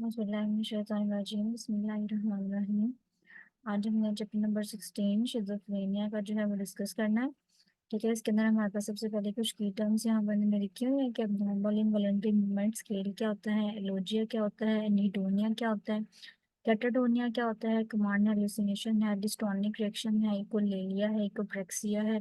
बिस्मिल्लाहिर्रहमानिर्रहीम। आज हमने चैप्टर नंबर 16 शिज़ोफ्रेनिया का जो है वो डिस्कस करना है। ठीक है, इसके अंदर हमारे पास सबसे पहले कुछ की टर्म्स यहाँ पर मैंने लिखे हुए हैं कि अबनॉर्मल इनवॉलंटरी मूवमेंट स्केल क्या होता है, एलोजिया क्या होता है, एनीडोनिया क्या होता है, कैटाटोनिया क्या होता है, कमांड हेलुसिनेशन है, डिस्टोनिक रिएक्शन है, इकोलेलिया है, इकोप्रेक्सिया है।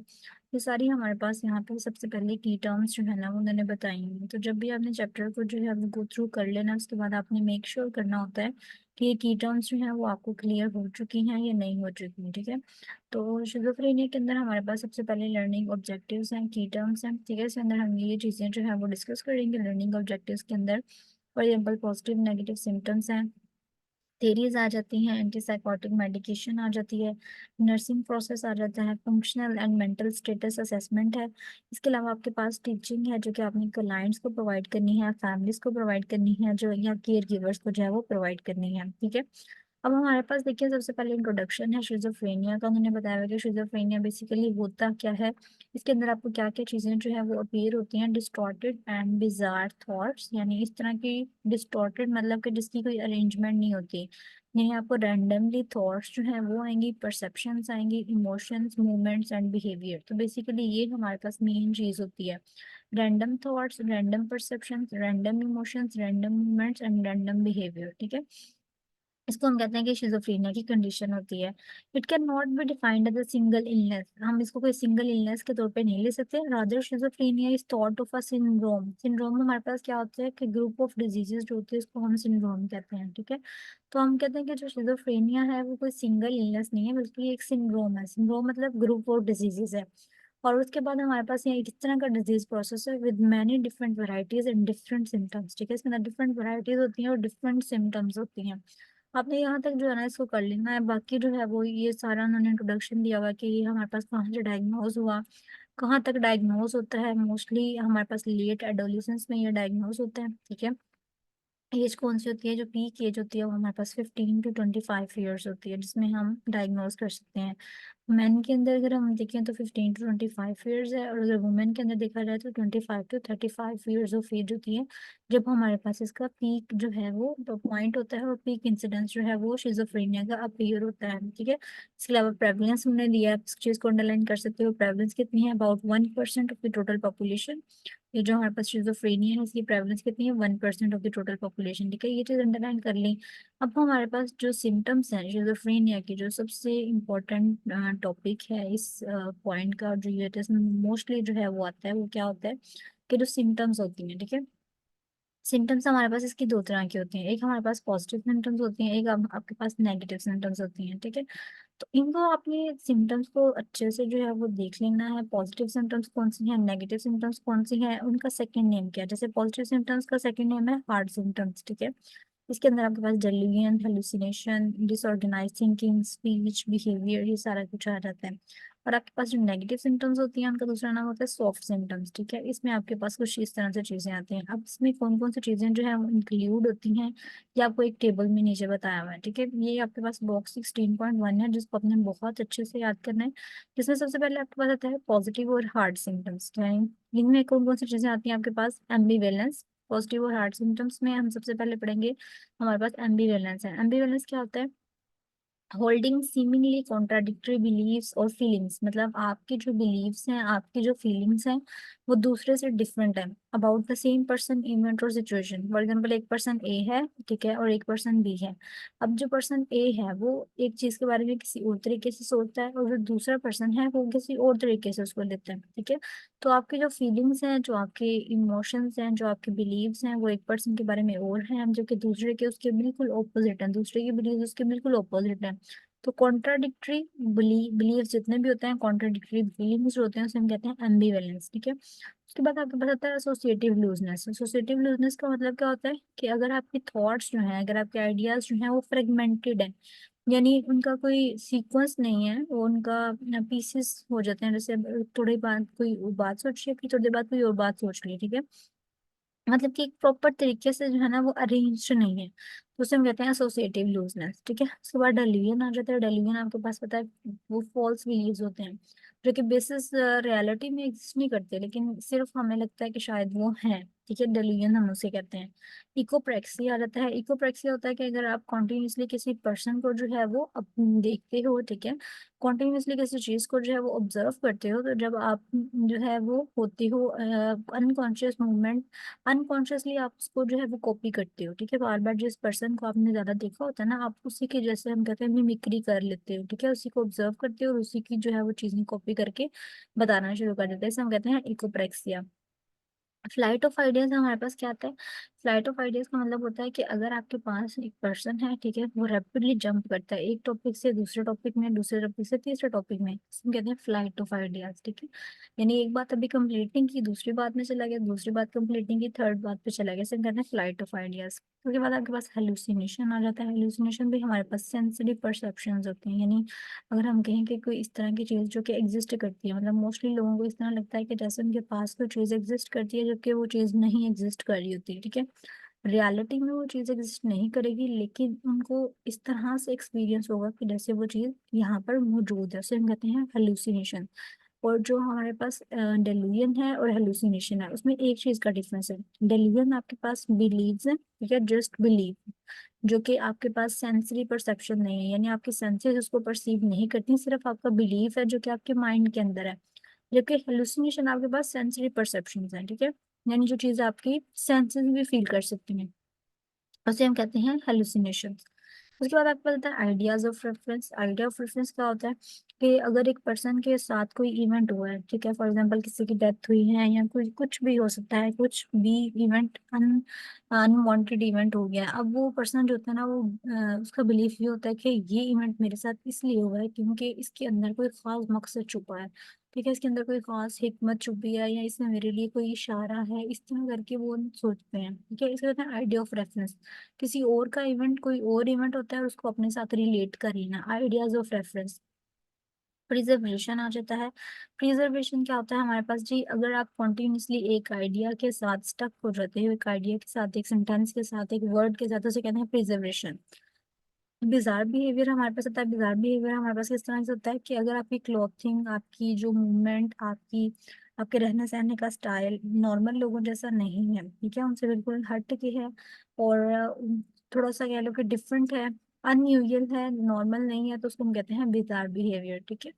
ये सारी हमारे पास यहाँ पे सबसे पहले की टर्म्स जो है ना वो उन्होंने बताई हैं। तो जब भी आपने चैप्टर को जो है वो गो थ्रू कर लेना, उसके बाद आपने मेक श्योर करना होता है कि ये की टर्म्स जो है वो आपको क्लियर हो चुकी हैं या नहीं हो चुकी हैं। ठीक है, तो शिज़ोफ्रेनिया के अंदर हमारे पास सबसे पहले लर्निंग ऑब्जेक्टिव्स हैं, की टर्म्स हैं। ठीक है, इसके अंदर हम ये चीज़ें जो है वो डिस्कस करेंगे। लर्निंग ऑब्जेक्टिव्स के अंदर for example positive negative symptoms हैं, थेरीज आ जाती हैं, एंटीसाइकोटिक मेडिकेशन आ जाती है, नर्सिंग प्रोसेस आ जाता है, functional and mental status assessment है। इसके अलावा आपके पास टीचिंग है जो कि आपने क्लाइंट्स को प्रोवाइड करनी है, फैमिलीज को प्रोवाइड करनी है, जो या केयर गिवर्स को जो है वो प्रोवाइड करनी है। ठीक है, अब हमारे पास देखिए सबसे पहले इंट्रोडक्शन है शिज़ोफ्रेनिया का। उन्होंने बताया हुआ कि शिज़ोफ्रेनिया बेसिकली होता क्या है। इसके अंदर आपको क्या क्या चीज़ें जो है वो अपीयर होती हैं, डिस्टॉर्टेड एंड बिजार थॉट्स, यानी इस तरह की डिस्टॉर्टेड मतलब कि जिसकी कोई अरेंजमेंट नहीं होती, यानी आपको रैंडमली थॉट्स जो है वो आएंगी, परसेप्शंस आएंगी, इमोशंस, मूवमेंट्स एंड बिहेवियर। तो बेसिकली ये हमारे पास मेन चीज़ होती है, random thoughts, random perceptions, random emotions, random movements and random behaviour. ठीक है, इसको हम कहते हैं कि शिज़ोफ्रेनिया की कंडीशन होती है। It can not be defined as a single illness, हम इसको कोई सिंगल इलनेस के तौर पे नहीं ले सकते। Rather schizophrenia is thought of a syndrome. Syndrome हमारे पास क्या होता है कि ग्रुप ऑफ डिजीजेस जो होती है उसको हम सिंड्रोम कहते हैं। ठीक है, तो हम कहते हैं कि जो शिज़ोफ्रेनिया है वो कोई सिंगल इलनेस नहीं है, बल्कि एक सिंड्रोम है। सिंड्रोम मतलब ग्रुप ऑफ डिजीजेस है। और उसके बाद हमारे पास ये इस तरह का डिजीज प्रोसेस है with many different varieties and different symptoms. ठीक है, इसके अंदर डिफरेंट वैरायटीज होती हैं और डिफरेंट सिम्टम्स होती हैं। आपने यहाँ तक जो है ना इसको कर लेना है। बाकी जो है वो ये सारा उन्होंने इंट्रोडक्शन दिया हुआ है कि ये हमारे पास कहाँ से डायग्नोज हुआ, कहाँ तक डायग्नोज होता है। मोस्टली हमारे पास लेट एडोलिसेंस में ये डायग्नोज होता है। ठीक है, एज कौन सी होती है, जो पीक एज होती है वो हमारे पास 15 to 25 ईयर्स होती है, जिसमें हम डायग्नोज कर सकते हैं। मैन के अंदर अगर हम देखें तो 15 to 25 ईयर्स है, और अगर वुमेन के अंदर देखा जाए तो 25 to 35 ईयर्स ऑफ एज होती है, जब हमारे पास इसका पीक जो है वो पॉइंट होता है और पीक इंसिडेंस जो है वो शिजोफ्रेनिया का अपीयर होता है। ठीक है, इसके अलावा प्रेवलेंस हमने दिया है, इस चीज को अंडरलाइन कर सकते हो। प्रेवलेंस कितनी है, about 1% of the total population. ये जो हमारे पास शिजोफ्रेनिया है इसकी प्रेवलेंस कितनी है, 1% ऑफ द टोटल पॉपुलेशन। ठीक है, ये चीज अंडरलाइन कर ली। अब हमारे पास जो सिम्टम्स हैं शिजोफ्रेनिया की, जो सबसे इम्पोर्टेंट टॉपिक है इस पॉइंट का, जो ये मोस्टली जो है वो आता है, वो क्या होता है कि जो सिम्टम्स होती हैं। ठीक है, सिम्टम्स हमारे पास इसकी दो तरह की होती हैं, एक हमारे पास पॉजिटिव सिम्टम्स होती हैं, एक आपके पास नेगेटिव सिम्टम्स होती हैं। ठीक है, तो इनको आपने सिम्टम्स को अच्छे से जो है वो देख लेना है। पॉजिटिव सिम्टम्स कौन सी हैं, नेगेटिव सिम्टम्स कौन सी हैं, उनका सेकंड नेम क्या है। जैसे पॉजिटिव सिम्टम्स का सेकंड नेम है हार्ड सिम्टम्स। ठीक है, इसके अंदर आपके पास delusion, hallucination, disorganise thinking, speech, behaviour, ये सारा कुछ आ जाता है। और आपके पास जो नेगेटिव सिम्टम्स होती हैं उनका दूसरा नाम होता है सॉफ्ट सिम्टम्स। ठीक है, इसमें आपके पास कुछ इस तरह से चीजें आती हैं। अब इसमें कौन कौन सी चीजें जो है इंक्लूड होती हैं, ये आपको एक टेबल में नीचे बताया हुआ है। ठीक है, ये आपके पास बॉक्स 16.1 है, जिसको आपने बहुत अच्छे से याद करना है। जिसमें सबसे पहले आपके पास आता है पॉजिटिव और हार्ड सिम्टम्स। इनमें कौन कौन सी चीजें आती हैं आपके पास, एम्बीवेलेंस। पॉजिटिव और हार्ड सिम्टम्स में हम सबसे पहले पढ़ेंगे हमारे पास एम्बीवेलेंस है। एम्बीवेलेंस क्या होता है, होल्डिंग सीमिंगली कॉन्ट्राडिक्टरी बिलीव्स और फीलिंग्स, मतलब आपके जो बिलीव्स हैं, आपकी जो फीलिंग्स हैं, वो दूसरे से डिफरेंट है about the same person, event और सिचुएशन। फॉर एग्जांपल एक पर्सन ए है, ठीक है, और एक पर्सन बी है। अब जो पर्सन ए है वो एक चीज के बारे में किसी और तरीके से सोचता है, और जो दूसरा पर्सन है वो किसी और तरीके से उसको लेता है। ठीक है, तो आपकी जो फीलिंग्स हैं, जो आपके इमोशंस हैं, जो आपके बिलीव्स हैं, वो एक पर्सन के बारे में और हैं, जो कि दूसरे के उसके बिल्कुल ऑपोजिट हैं, दूसरे की बिलीव उसके बिल्कुल ऑपोजिट है। तो कॉन्ट्राडिक्टरी बिलीव जितने भी होते हैं, कॉन्ट्राडिक्टरी फीलिंग्स होते हैं, उसे हम कहते हैं एम्बिवेलेंस। ठीक है, उसके बाद आपके पास आता है एसोसिएटिव लूजनेस। एसोसिएटिव लूजनेस का मतलब क्या होता है कि अगर आपके थॉट्स जो हैं, अगर आपके आइडियाज जो हैं वो फ्रेगमेंटेड है, यानी उनका कोई सीक्वेंस नहीं है, वो उनका पीसेस हो जाते हैं। जैसे थोड़ी बात कोई बात सोची है, फिर थोड़ी देर बाद कोई और बात सोच ली। ठीक है, मतलब कि एक प्रॉपर तरीके से जो है ना वो अरेंज नहीं है। तो उसे हम कहते हैं एसोसिएटिव लूजनेस। ठीक है, उसके बाद डेल्यूजन आ जाता है। डेल्यूजन आपके पास पता है वो फॉल्स बिलीव्स होते हैं जो कि बेसिस रियलिटी में एग्जिस्ट नहीं करते, लेकिन सिर्फ हमें लगता है कि शायद वो हैं। ठीक है, डेल्यूजन हम उसे कहते हैं। इकोप्रेक्सी आ जाता है। इकोप्रेक्सी होता है कि अगर आप कॉन्टिन्यूसली किसी पर्सन को जो है वो देखते हो, ठीक है, कॉन्टिन्यूसली किसी चीज को जो है वो ऑब्जर्व करते हो, तो जब आप जो है वो होते हो अनकॉन्शियस मूवमेंट, अनकॉन्शियसली आप उसको जो है वो कॉपी करते हो। ठीक है, बार बार जिस पर्सन को आपने ज्यादा देखा होता है ना, आप उसी के जैसे हम कहते हैं मिमिक्री कर लेते हो। ठीक है, उसी को ऑब्जर्व करते हो और उसी की जो है वो चीजें कॉपी करके बताना शुरू कर देते हैं। इसे हम कहते हैं इकोप्रेक्सिया। फ्लाइट ऑफ आइडियाज हमारे पास क्या आता है? फ्लाइट ऑफ आइडियाज का मतलब होता है कि अगर आपके पास एक पर्सन है, ठीक है, वो रैपिडली जंप करता है एक टॉपिक से दूसरे टॉपिक में, दूसरे टॉपिक से तीसरे टॉपिक में, इसमें कहते हैं फ्लाइट ऑफ आइडियाज। ठीक है, यानी एक बात अभी कंप्लीट नहीं की, दूसरी बात में चला गया, दूसरी बात कंप्लीट नहीं की, थर्ड बात पे चला गया, इसे कहते हैं फ्लाइट ऑफ आइडियाज। उसके बाद आपके पास हेलुसिनेशन आ जाता है। हेलुसिनेशन भी हमारे पास सेंसिटिव परसेप्शंस होते हैं, यानी अगर हम कहें कि कोई इस तरह की चीज जो कि एग्जिस्ट करती है, मतलब मोस्टली लोगों को इस तरह लगता है कि जैसे उनके पास कोई चीज एग्जिस्ट करती है जबकि वो चीज नहीं एग्जिस्ट कर रही होती। ठीक है, रियलिटी में वो चीज एग्जिस्ट नहीं करेगी, लेकिन उनको इस तरह से एक्सपीरियंस होगा कि जैसे वो चीज यहाँ पर मौजूद है, उसे हम कहते हैं हेलुसिनेशन। और जो हमारे पास डेल्यूजन है और हेलुसिनेशन है, उसमें एक चीज का डिफरेंस है। डेल्यूजन आपके पास बिलीव्स है, ठीक है, जस्ट बिलीव, जो कि आपके पास सेंसरी परसेप्शन नहीं है, यानी आपकी सेंसेस उसको परसीव नहीं करती, सिर्फ आपका बिलीफ है जो कि आपके माइंड के अंदर है। जबकि हेलुसिनेशन आपके पास सेंसरी परसेप्शन है। ठीक है, यानी जो चीज आपकी सेंसेस भी फील कर सकती हैं, उसे हम कहते हैं हेलुसिनेशन। उसके बाद आपको पता है ideas of reference. Idea of reference क्या होता है कि अगर एक पर्सन के साथ कोई इवेंट हुआ है, ठीक है, फॉर एग्जांपल किसी की डेथ हुई है या कुछ कुछ भी हो सकता है, कुछ भी इवेंट अनवांटेड इवेंट हो गया, अब वो पर्सन जो होता है ना वो उसका बिलीफ ये होता है कि ये इवेंट मेरे साथ इसलिए हुआ है क्योंकि इसके अंदर कोई खास मकसद छुपा है। ठीक है, इसके अंदर कोई खास हिकमत छुपी है या इसमें मेरे लिए कोई इशारा है, इस तरह करके वो सोचते हैं। ठीक है, इसे कहते हैं आइडिया ऑफ रेफरेंस। किसी और का इवेंट कोई और इवेंट होता है और उसको अपने साथ रिलेट कर लेना, आइडियाज ऑफ रेफरेंस। प्रिजर्वेशन आ जाता है। प्रिजर्वेशन क्या होता है हमारे पास जी, अगर आप कॉन्टिन्यूसली एक आइडिया के साथ स्टक हो जाते हो, एक आइडिया के साथ, एक सेंटेंस के साथ, एक वर्ड के साथ, उसे कहते हैं प्रिजर्वेशन। बिजार बिहेवियर हमारे पास होता है। बिजार बिहेवियर हमारे पास किस तरह से होता है कि अगर आपकी क्लॉथिंग, आपकी जो मूवमेंट, आपकी आपके रहने सहने का स्टाइल नॉर्मल लोगों जैसा नहीं है, ठीक है, उनसे बिल्कुल हट के है, और थोड़ा सा कह लो कि डिफरेंट है, अनयूजुअल है, नॉर्मल नहीं है, तो उसको हम कहते हैं बिजार बिहेवियर। ठीक है,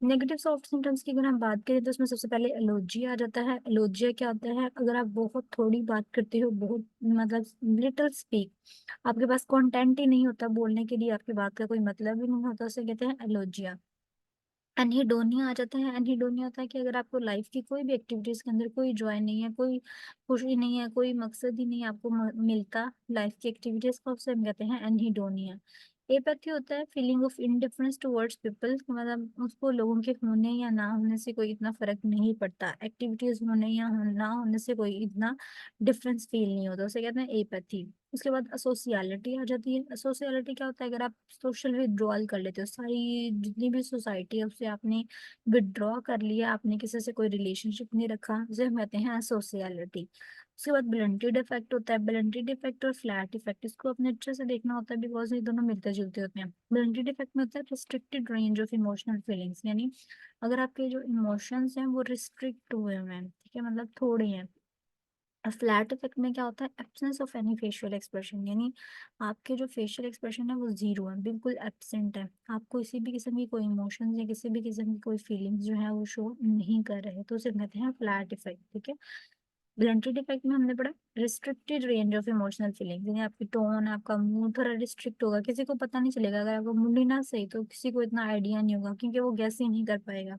नेगेटिव सॉफ्ट सिम्टम्स की अगर हम बात करें तो उसमें सबसे पहले एलोजी आ जाता है। एलोजिया क्या होता है? अगर आप बहुत थोड़ी बात करते हो, बहुत मतलब लिटिल स्पीक, आपके पास कंटेंट ही नहीं होता बोलने के लिए, आपकी बात का कोई मतलब ही नहीं होता, उसे कहते हैं एलोजिया। एनहीडोनिया आ जाता है। एनहीडोनिया होता है कि अगर आपको लाइफ की कोई भी एक्टिविटीज के अंदर कोई जॉय नहीं है, कोई खुशी नहीं है, कोई मकसद ही नहीं है आपको मिलता लाइफ की एक्टिविटीज का, उसे हम कहते हैं एनहीडोनिया। एपैथी होता है feeling of indifference towards people, मतलब उसको लोगों के होने या ना होने से कोई इतना फर्क नहीं पड़ता, एक्टिविटीज होने या ना होने से कोई इतना डिफरेंस फील नहीं होता, उसे कहते हैं एपैथी। उसके बाद असोसियालिटी आ जाती है। असोसियालिटी क्या होता है? अगर आप सोशल विड्रॉल कर लेते हो, सारी जितनी भी सोसाइटी है उससे आपने विड्रॉ कर लिया, आपने किसी से कोई रिलेशनशिप नहीं रखा, उसे हम कहते हैं असोसियालिटी। उसके बाद ब्लंटेड इफेक्ट होता है। ब्लंटेड इफेक्ट और फ्लैट इफेक्ट, इसको अपने अच्छे से देखना होता है बिकॉज ये दोनों मिलते जुलते होते हैं। ब्लंटेड इफेक्ट में होता है restricted range of emotional feelings, यानी अगर आपके जो इमोशंस हैं वो रिस्ट्रिक्ट हुए हुए हैं, ठीक है, मतलब थोड़े हैं। फ्लैट इफेक्ट में क्या होता है? Absence of any facial expression, यानी आपके जो फेशियल एक्सप्रेशन है वो जीरो है, बिल्कुल एब्सेंट है, आपको किसी भी किस्म की कोई इमोशंस या किसी भी किस्म की कोई फीलिंग्स जो है वो शो नहीं कर रहे, तो उसे कहते हैं फ्लैट इफेक्ट। ठीक है, ब्लंटेड इफेक्ट में हमने पढ़ा restricted range of emotional feelings, यानी आपकी टोन, आपका मूड थोड़ा रिस्ट्रिक्ट होगा, किसी को पता नहीं चलेगा, अगर आपका मूड ही ना सही तो किसी को इतना आइडिया नहीं होगा, क्योंकि वो गैस ही नहीं कर पाएगा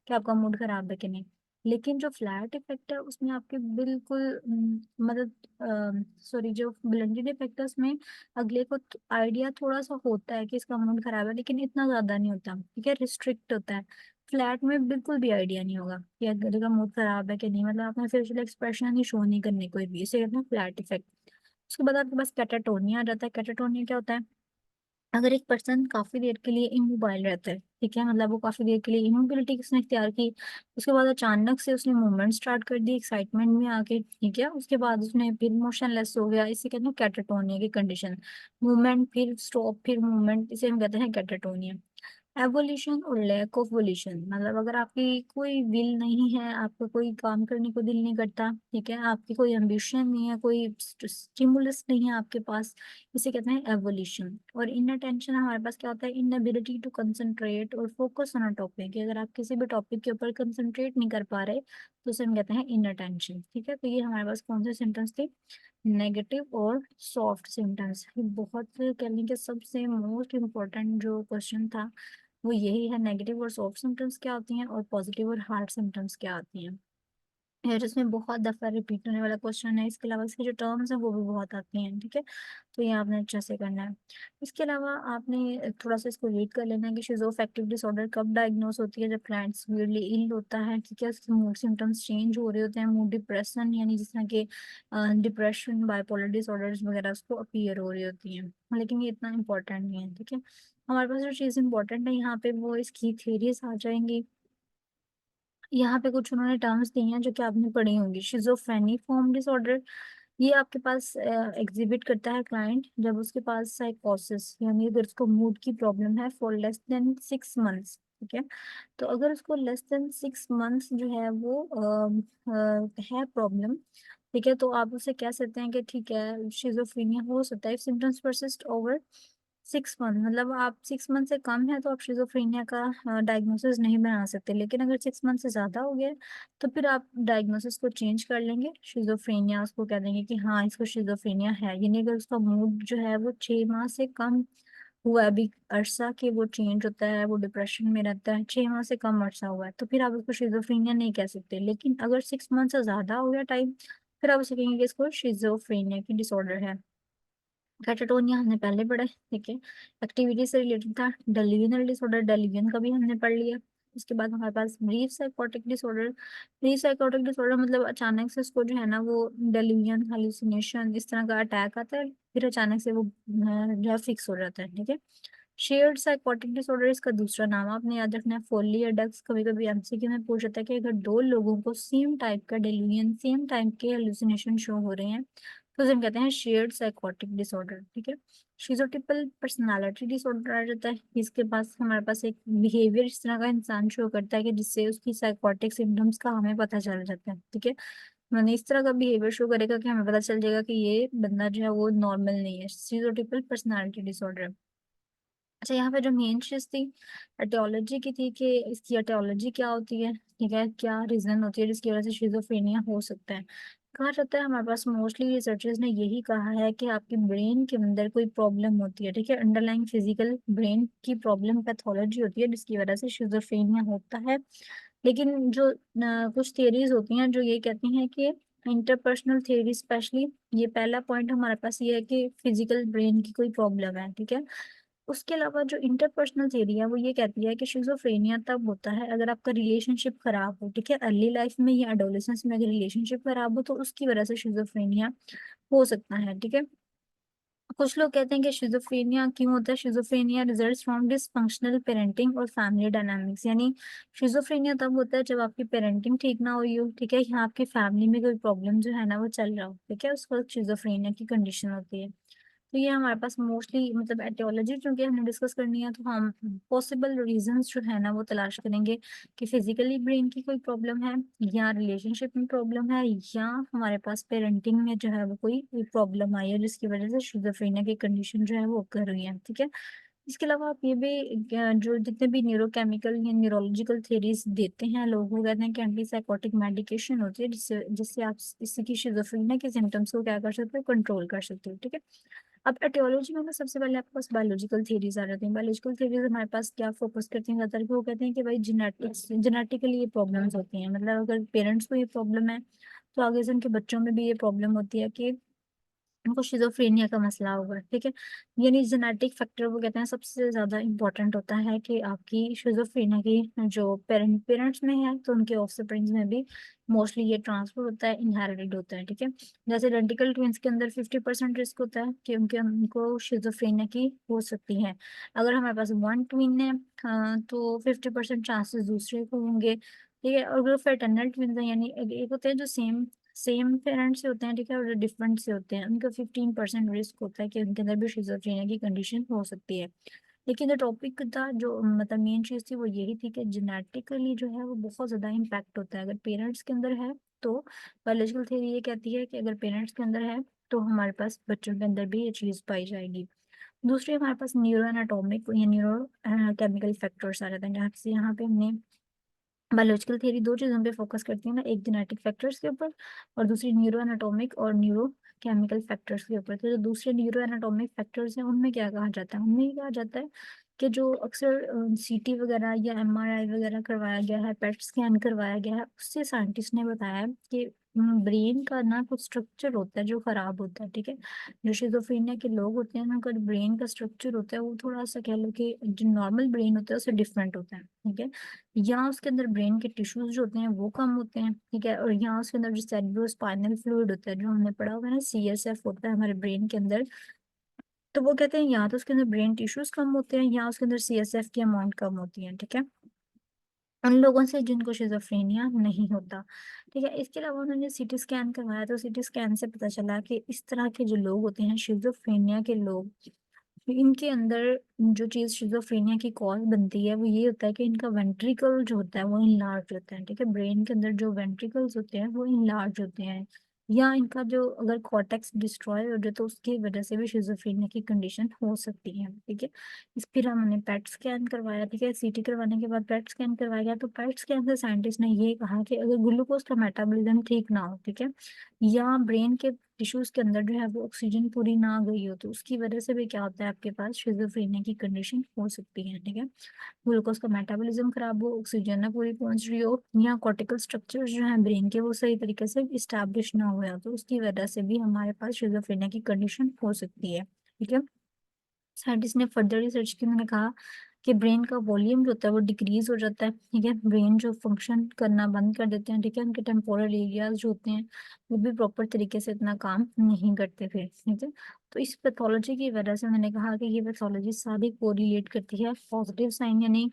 कि आपका मूड खराब है कि नहीं। लेकिन जो फ्लैट इफेक्ट है उसमें आपके बिल्कुल मतलब सॉरी, जो ब्लेंडेड इफेक्ट है उसमें अगले को आइडिया थोड़ा सा होता है कि इसका मूड खराब है, लेकिन इतना ज्यादा नहीं होता, ठीक है, रिस्ट्रिक्ट होता है। फ्लैट में बिल्कुल भी आइडिया नहीं होगा कि अगले का मूड खराब है कि नहीं, मतलब आपने फेशियल एक्सप्रेशन ही शो नहीं करने कोई भी, इसे कहते हैं फ्लैट इफेक्ट। उसके बाद आपके पास कैटाटोनिया आ जाता है। कैटाटोनिया क्या होता है? अगर एक पर्सन काफी देर के लिए इमोबाइल रहता है, ठीक है, मतलब वो काफी देर के लिए इमोबिलिटी उसने इख्तियार की, उसके बाद अचानक से उसने मूवमेंट स्टार्ट कर दी एक्साइटमेंट में आके, ठीक है, उसके बाद उसने फिर मोशनलेस हो गया, इसे कहते हैं कैटाटोनिया की कंडीशन। मूवमेंट फिर स्टॉप फिर मूवमेंट, इसे हम कहते हैं कैटाटोनिया। एवोल्यूशन और लैक ऑफ वोल्यूशन, मतलब अगर आपकी कोई विल नहीं है, आपका कोई काम करने को दिल नहीं करता, ठीक है, आपकी कोई एम्बिशन नहीं है, कोई स्टिमुलस नहीं है आपके पास, इसे कहते हैं एवोल्यूशन। और इनअटेंशन हमारे पास क्या होता है, इनएबिलिटी टू कंसंट्रेट और फोकस ऑन अ टॉपिक, अगर आप किसी भी टॉपिक के ऊपर कंसंट्रेट नहीं कर पा रहे तो उसे हम कहते हैं इनअटेंशन, ठीक है। तो ये हमारे पास कौन से सिम्टम्स थे, नेगेटिव और सॉफ्ट सिम्टम्स। बहुत कह लें कि सबसे मोस्ट इम्पोर्टेंट जो क्वेश्चन था वो यही है, नेगेटिव और सॉफ्ट सिम्टम्स क्या होती हैं और पॉजिटिव और हार्ड सिम्टम्स क्या आती हैं। और इसमें बहुत दफा रिपीट होने वाला क्वेश्चन है, इसके अलावा इसकी जो टर्म्स हैं वो भी बहुत आती हैं, ठीक है। तो ये आपने अच्छे से करना है। इसके अलावा आपने थोड़ा सा इसको रीड कर लेना है कि शिज़ोअफेक्टिव डिसऑर्डर कब डायग्नोस होती है, जब क्लाइंट सीवियरली इल होता है, ठीक है, उसके मूड सिम्टम्स चेंज हो रहे होते हैं, मूड डिप्रेशन यानी जिस तरह के डिप्रेशन, बाइपोलर डिसऑर्डर्स वगैरह उसको अपीयर हो रही होती हैं, लेकिन ये इतना इंपॉर्टेंट नहीं है, ठीक है। हमारे पास जो चीज़ इंपॉर्टेंट है यहाँ पे वो इसकी थेरीज आ जाएंगी। यहाँ पे कुछ उन्होंने टर्म्स दी हैं जो कि आपने पढ़ी होंगी। शिजोफ्रेनिफॉर्म डिसऑर्डर, ये आपके पास एग्जिबिट करता है क्लाइंट जब उसके पास साइकोसिस यानी अगर उसको मूड की प्रॉब्लम है फॉर लेस देन 6 मंथ्स, ठीक है। तो अगर उसको लेस देन 6 मंथ्स जो है वो है प्रॉब्लम, ठीक है, तो आप उसे कह सकते हैं कि ठीक है शिजोफ्रेनिया हो सकता है। सिम्टम्स परसिस्ट ओवर 6 मंथ, मतलब आप 6 मंथ से कम है तो आप शिजोफ्रेनिया का डायग्नोसिस नहीं बना सकते, लेकिन अगर 6 मंथ से ज्यादा हो गया तो फिर आप डायग्नोसिस को चेंज कर लेंगे, शिजोफ्रेनिया उसको कह देंगे कि हाँ इसको शिजोफ्रेनिया है। यानी अगर उसका मूड जो है वो 6 माह से कम हुआ है, अभी अरसा के वो चेंज होता है, वो डिप्रेशन में रहता है, 6 माह से कम अरसा हुआ है, तो फिर आप उसको शिजोफ्रेनिया नहीं कह सकते। लेकिन अगर 6 मंथ से ज्यादा हो गया टाइम, फिर आप उसे कहेंगे कि इसको शिजोफ्रेनिया की डिसऑर्डर है। कैटाटोनिया हमने पहले पढ़ा है, ठीक है, एक्टिविटी से रिलेटेड था। डेल्यूजनल डिसऑर्डर, डेल्यूजन का भी हमने पढ़ लिया। उसके बाद हमारे पास brief psychotic disorder. Brief psychotic disorder मतलब अचानक से उसको जो है ना वो डेल्यूजन, हालुसिनेशन इस तरह का अटैक आता है, फिर अचानक से वो जो है फिक्स हो जाता है, ठीक है। शेयर्ड साइकोटिक डिसऑर्डर इसका दूसरा नाम आपने याद रखना है, फोली एडेक्स। कभी कभी एमसीक्यू में पूछ जाता है कि अगर दो लोगों को सेम टाइप का डेल्यूजन, सेम टाइप के हेलुसिनेशन शो हो रहे हैं तो उसे हम कहते हैं शेयर्ड साइकोटिक डिसऑर्डर, ठीक है। शिजोटिपल पर्सनालिटी डिसऑर्डर आ जाता है, इसके पास हमारे पास एक बिहेवियर इस तरह का इंसान शो करता है कि जिससे उसकी साइकोटिक सिम्टम्स का हमें पता चल जाता है, ठीक है। मैंने इस तरह का बिहेवियर शो करेगा कि हमें पता चल जाएगा कि ये बंदा जो है वो नॉर्मल नहीं है, शिजोटिपल पर्सनालिटी डिसऑर्डर। अच्छा, यहाँ पे जो मेन चीज थी एटियोलॉजी की थी कि इसकी एटियोलॉजी क्या होती है, ठीक है, क्या रीजन होती है जिसकी वजह से शिजोफ्रेनिया हो सकता है। कहा जाता है हमारे पास मोस्टली रिसर्चर्स ने यही कहा है कि आपकी ब्रेन के अंदर कोई प्रॉब्लम होती है, ठीक है, अंडरलाइंग फिजिकल ब्रेन की प्रॉब्लम पैथोलॉजी होती है जिसकी वजह से शिजोफ्रेनिया होता है। लेकिन जो कुछ थियरीज होती हैं जो ये कहती हैं कि इंटरपर्सनल थियरी स्पेशली, ये पहला पॉइंट हमारे पास ये है कि फिजिकल ब्रेन की कोई प्रॉब्लम है, ठीक है। उसके अलावा जो इंटरपर्सनल थियरी है वो ये कहती है कि शिजोफ्रेनिया तब होता है अगर आपका रिलेशनशिप खराब हो, ठीक है, अर्ली लाइफ में या एडोलेसेंस में अगर रिलेशनशिप खराब हो तो उसकी वजह से शिजोफ्रेनिया हो सकता है, ठीक है। कुछ लोग कहते हैं कि शिजोफ्रेनिया क्यों होता है, schizophrenia results from dysfunctional parenting और फैमिली डायनामिक्स, यानी शिजोफ्रेनिया तब होता है जब आपकी पेरेंटिंग ठीक ना हुई हो, ठीक है, यहाँ आपकी फैमिली में कोई प्रॉब्लम जो है ना वो चल रहा हो, ठीक है, उस वक्त शिजोफ्रेनिया की कंडीशन होती है। तो ये हमारे पास मोस्टली मतलब एटियोलॉजी चूंकि हमने डिस्कस करनी है तो हम पॉसिबल रीजंस जो है ना वो तलाश करेंगे कि फिजिकली ब्रेन की कोई प्रॉब्लम है, या रिलेशनशिप में प्रॉब्लम है, या हमारे पास पेरेंटिंग में जो है वो कोई प्रॉब्लम आई है जिसकी वजह से शिजोफ्रेनिया की कंडीशन जो है वो कर रही है, ठीक है। इसके अलावा आप ये भी जो जितने भी न्यूरोकेमिकल या न्यूरोलॉजिकल थ्योरीज देते हैं लोग, वो कहते हैं कि एंटी साइकोटिक मेडिकेशन होती है जिससे जिससे आप इसी की शिजोफ्रेनिया के सिम्टम्स को क्या कर सकते हो, कंट्रोल कर सकते हो, ठीक है। अब एटियोलॉजी में ना सबसे पहले आपके पास बायोलॉजिकल थ्योरीज आ जाती हैं। बायोलॉजिकल थ्योरीज हमारे पास क्या फोकस करती हैं ज्यादातर, कि वो कहते हैं कि भाई जेनेटिकली ये प्रॉब्लम्स होती हैं, मतलब अगर पेरेंट्स को ये प्रॉब्लम है तो आगे से उनके बच्चों में भी ये प्रॉब्लम होती है कि उनको शिजोफ्रेनिया का मसला होगा, ठीक है। यानी जेनेटिक फैक्टर वो कहते हैं सबसे ज्यादा इम्पोर्टेंट होता है कि आपकी शिजोफ्रेनिया की जो पेरेंट्स में है तो उनके ऑफस्प्रिंग्स में भी मोस्टली ये ट्रांसफर होता है, इनहेरिटेड होता है, ठीक है। जैसे आइडेंटिकल ट्विंस के अंदर 50% रिस्क होता है कि उनको शिजोफ्रेनिया की हो सकती है। अगर हमारे पास वन ट्विन है तो 50% चांसेस दूसरे को होंगे, ठीक है। और अगर फ्रेटर्नल ट्विंस है, यानी एक होते हैं जो सेम सेम पेरेंट्स से होते हैं, ठीक है, और जो डिफरेंट से होते हैं उनका 15% रिस्क होता है कि उनके अंदर भी शिजोफ्रेनिया की कंडीशन हो सकती है। लेकिन जो टॉपिक था, जो मतलब मेन चीज थी वो यही थी कि जेनेटिकली जो है वो बहुत ज्यादा इम्पैक्ट होता है। अगर पेरेंट्स के अंदर है तो बायोलॉजिकल थ्योरी ये कहती है कि अगर पेरेंट्स के अंदर है तो हमारे पास बच्चों के अंदर भी ये चीज पाई जाएगी। दूसरी हमारे पास न्यूरो एनाटॉमिक या न्यूरो केमिकल फैक्टर्स आ जाते हैं, जहाँ से यहाँ पे हमने बायोलॉजिकल थ्योरी दो चीजों पे फोकस करती है ना, एक जेनेटिक फैक्टर्स के ऊपर और दूसरी न्यूरो एनाटॉमिक और न्यूरो केमिकल फैक्टर्स के ऊपर। तो जो दूसरे न्यूरो एनाटॉमिक फैक्टर्स हैं उनमें क्या कहा जाता है, उनमें ये कहा जाता है कि जो अक्सर सीटी वगैरह या एमआरआई वगैरह करवाया गया है, पेट स्कैन करवाया गया है, उससे साइंटिस्ट ने बताया है कि ब्रेन का ना कुछ स्ट्रक्चर होता है जो खराब होता है, ठीक है। जो शिजोफ्रेनिया के लोग होते हैं ना, उनका ब्रेन का स्ट्रक्चर होता है वो थोड़ा सा कह लो कि जो नॉर्मल ब्रेन होता है उससे डिफरेंट होता है, ठीक है। यहाँ उसके अंदर ब्रेन के टिश्यूज जो होते हैं वो कम होते हैं, ठीक है। और यहाँ उसके अंदर जो सेरेब्रोस्पाइनल फ्लूइड होता है, जो हमने पढ़ा हुआ है ना, सीएसएफ होता है हमारे ब्रेन के अंदर। तो वो कहते हैं यहाँ तो उसके अंदर ब्रेन टिश्यूज कम होते हैं, यहाँ उसके अंदर सीएसएफ की अमाउंट कम होती है, ठीक है, उन लोगों से जिनको शिजोफ्रेनिया नहीं होता, ठीक है। इसके अलावा उन्होंने सीटी स्कैन करवाया तो सीटी स्कैन से पता चला कि इस तरह के जो लोग होते हैं शिजोफ्रेनिया के लोग, इनके अंदर जो चीज शिजोफ्रेनिया की कॉज बनती है वो ये होता है कि इनका वेंट्रिकल जो होता है वो इनलार्ज होता है, ठीक है। ब्रेन के अंदर जो वेंट्रिकल्स होते हैं वो इनलार्ज होते हैं, या इनका जो अगर कॉर्टेक्स डिस्ट्रॉय हो जाए तो उसकी वजह से भी शिजोफ्रेनिया की कंडीशन हो सकती है, ठीक है। इस फिर हमने पेट स्कैन करवाया, ठीक है, सीटी करवाने के बाद पेट स्कैन करवाया गया तो पेट स्कैन से साइंटिस्ट ने ये कहा कि अगर ग्लूकोज का मेटाबॉलिज्म ठीक ना हो, ठीक है, या ब्रेन के टिश्यूज के अंदर जो है वो ऑक्सीजन पूरी ना गई हो तो उसकी वजह से भी क्या होता है, आपके पास शिजोफ्रेनिया की कंडीशन हो सकती है, ठीक है। ग्लूकोज का मेटाबॉलिज्म खराब हो, ऑक्सीजन ना पूरी पहुंच रही हो, या कॉर्टिकल स्ट्रक्चर जो है ब्रेन के वो सही तरीके से इस्टेब्लिश ना हुआ तो उसकी वजह से भी हमारे पास शिजोफ्रेनिया की कंडीशन हो सकती है, ठीक है। साइंटिस्ट ने फर्दर रिसर्च की, उन्होंने कहा कि ब्रेन का वॉल्यूम जो होता है वो डिक्रीज हो जाता है, ठीक है, ब्रेन जो फंक्शन करना बंद कर देते हैं, ठीक है, उनके टेम्पोरल एरियाज जो होते हैं वो भी प्रॉपर तरीके से इतना काम नहीं करते फिर, ठीक है। तो इस पैथोलॉजी की वजह से मैंने कहा कि ये पैथोलॉजी सारी कोरिलेट करती है पॉजिटिव साइन, यानी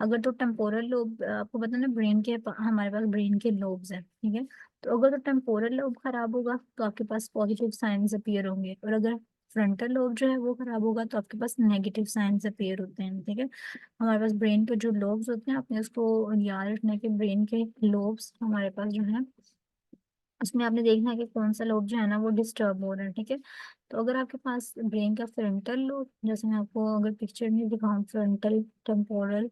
अगर तो टेम्पोरल लोब, आपको पता है ना ब्रेन के हमारे पास ब्रेन के लोब्स हैं, ठीक है, तो अगर तो टेम्पोरल लोब खराब होगा तो आपके पास पॉजिटिव साइंस अपीयर होंगे, और अगर फ्रंटल लोब जो है वो खराब होगा तो आपके पास नेगेटिव साइंस अपीयर होते हैं, ठीक है। हमारे पास ब्रेन के जो लोब्स होते हैं, आपने उसको याद रखना है कि ब्रेन के लोब्स हमारे पास जो है उसमें आपने देखना है कि कौन सा लोब जो है ना वो डिस्टर्ब हो रहा है, ठीक है। तो अगर आपके पास ब्रेन का फ्रंटल लोब, जैसे मैं आपको अगर पिक्चर में दिखाऊं फ्रंटल टेम्पोरल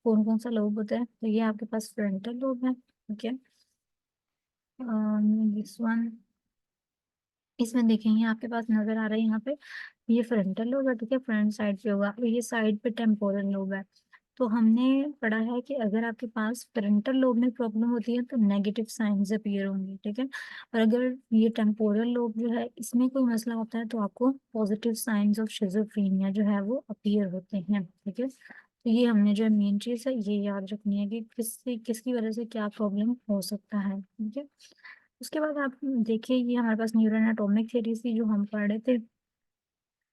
कौन कौन सा लोब होता है, तो ये आपके पास फ्रंटल लोब है, ठीक है। दिस वन, इसमें देखेंगे आपके पास नजर आ रहा है यहाँ पे, ये फ्रंटल लोब है, ठीक है, फ्रंट साइड पे होगा, और ये साइड पे टेम्पोरल लोब है। तो हमने पढ़ा है कि अगर आपके पास फ्रंटल लोब में प्रॉब्लम होती है तो नेगेटिव साइंस अपीयर होंगे, ठीक है। और अगर ये टेम्पोरल लोब जो है इसमें कोई मसला होता है तो आपको पॉजिटिव साइंस ऑफ शिजोफ्रेनिया जो है वो अपीयर होते हैं, ठीक है। तो ये हमने जो मेन चीज है ये याद रखनी है कि किससे किसकी वजह से क्या प्रॉब्लम हो सकता है, ठीक है। उसके बाद आप देखिए ये हमारे पास न्यूरो एनाटॉमिक थ्योरी थी जो हम पढ़ रहे थे।